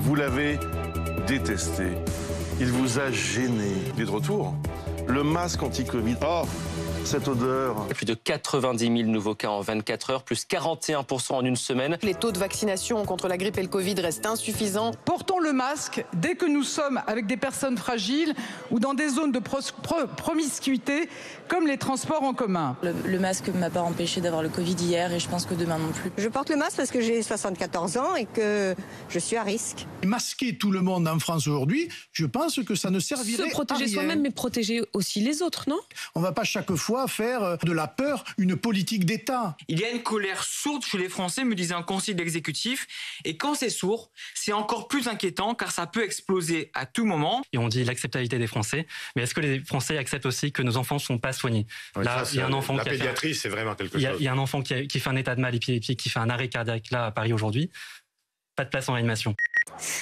Vous l'avez détesté. Il vous a gêné. Il est de retour. Le masque anti-Covid. Oh, cette odeur. Plus de 90 000 nouveaux cas en 24 heures, plus 41% en une semaine. Les taux de vaccination contre la grippe et le Covid restent insuffisants. Portons le masque dès que nous sommes avec des personnes fragiles ou dans des zones de promiscuité comme les transports en commun. Le masque ne m'a pas empêché d'avoir le Covid hier et je pense que demain non plus. Je porte le masque parce que j'ai 74 ans et que je suis à risque. Masquer tout le monde en France aujourd'hui, je pense que ça ne servirait à rien. Se protéger soi-même, mais protéger aussi les autres, non? On ne va pas chaque fois faire de la peur une politique d'État. Il y a une colère sourde chez les Français, me disait un conseiller de l'exécutif. Et quand c'est sourd, c'est encore plus inquiétant car ça peut exploser à tout moment. Et on dit l'acceptabilité des Français. Mais est-ce que les Français acceptent aussi que nos enfants ne sont pas soignés? Oui, là, il y a un enfant la qui pédiatrie, c'est vraiment quelque chose. Il y a un enfant qui fait un état de mal épileptique, qui fait un arrêt cardiaque là à Paris aujourd'hui. Pas de place en réanimation.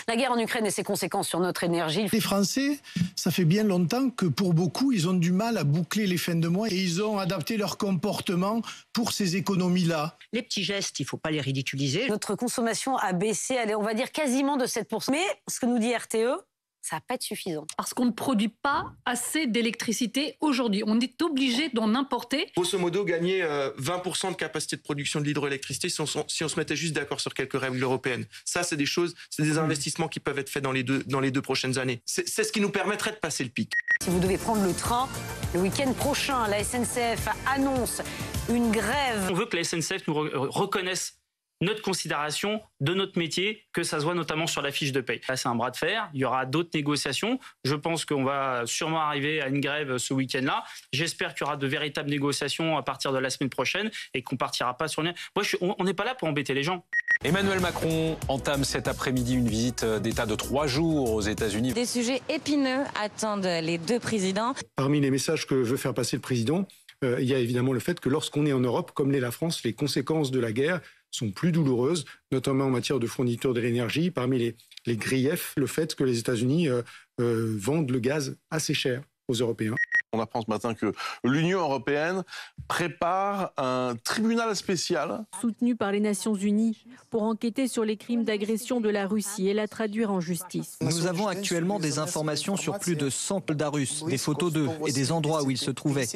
La guerre en Ukraine et ses conséquences sur notre énergie. Les Français, ça fait bien longtemps que pour beaucoup, ils ont du mal à boucler les fins de mois et ils ont adapté leur comportement pour ces économies-là. Les petits gestes, il ne faut pas les ridiculiser. Notre consommation a baissé, on va dire quasiment de 7%. Mais ce que nous dit RTE, ça va pas être suffisant. Parce qu'on ne produit pas assez d'électricité aujourd'hui. On est obligé d'en importer. Grosso modo, gagner 20% de capacité de production de l'hydroélectricité si on se mettait juste d'accord sur quelques règles européennes. Ça, c'est des choses, c'est des investissements qui peuvent être faits dans les deux prochaines années. C'est ce qui nous permettrait de passer le pic. Si vous devez prendre le train, le week-end prochain, la SNCF annonce une grève. On veut que la SNCF nous reconnaisse notre considération de notre métier, que ça se voit notamment sur la fiche de paye. Là, c'est un bras de fer. Il y aura d'autres négociations. Je pense qu'on va sûrement arriver à une grève ce week-end-là. J'espère qu'il y aura de véritables négociations à partir de la semaine prochaine et qu'on partira pas sur une... on n'est pas là pour embêter les gens. Emmanuel Macron entame cet après-midi une visite d'État de 3 jours aux États-Unis. Des sujets épineux attendent les deux présidents. Parmi les messages que veut faire passer le président, il y a évidemment le fait que lorsqu'on est en Europe, comme l'est la France, les conséquences de la guerre sont plus douloureuses, notamment en matière de fourniture de l'énergie. Parmi les griefs, le fait que les États-Unis vendent le gaz assez cher aux Européens. On apprend ce matin que l'Union européenne prépare un tribunal spécial. Soutenu par les Nations Unies pour enquêter sur les crimes d'agression de la Russie et la traduire en justice. Nous avons actuellement des informations sur plus de 100 soldats russes, des photos d'eux et des endroits où ils se trouvaient.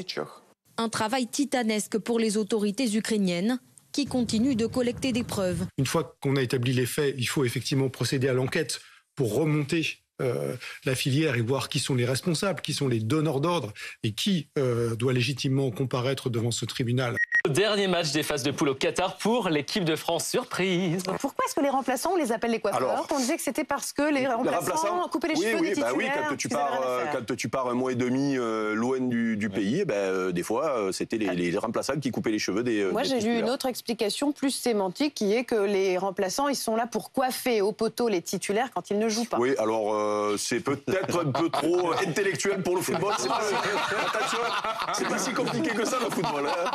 Un travail titanesque pour les autorités ukrainiennes qui continuent de collecter des preuves. Une fois qu'on a établi les faits, il faut effectivement procéder à l'enquête pour remonter la filière et voir qui sont les responsables, qui sont les donneurs d'ordre et qui doit légitimement comparaître devant ce tribunal. Dernier match des phases de poule au Qatar pour l'équipe de France. Surprise. Pourquoi est-ce que les remplaçants, on les appelle les coiffeurs? Alors, on disait que c'était parce que les remplaçants coupaient les cheveux des titulaires. Oui, quand tu pars un mois et demi loin du pays, des fois, c'était les remplaçants qui coupaient les cheveux des Moi, j'ai lu une autre explication plus sémantique qui est que les remplaçants, ils sont là pour coiffer au poteau les titulaires quand ils ne jouent pas. Oui, alors c'est peut-être un peu trop intellectuel pour le football. C'est pas si compliqué que ça, le football. Hein.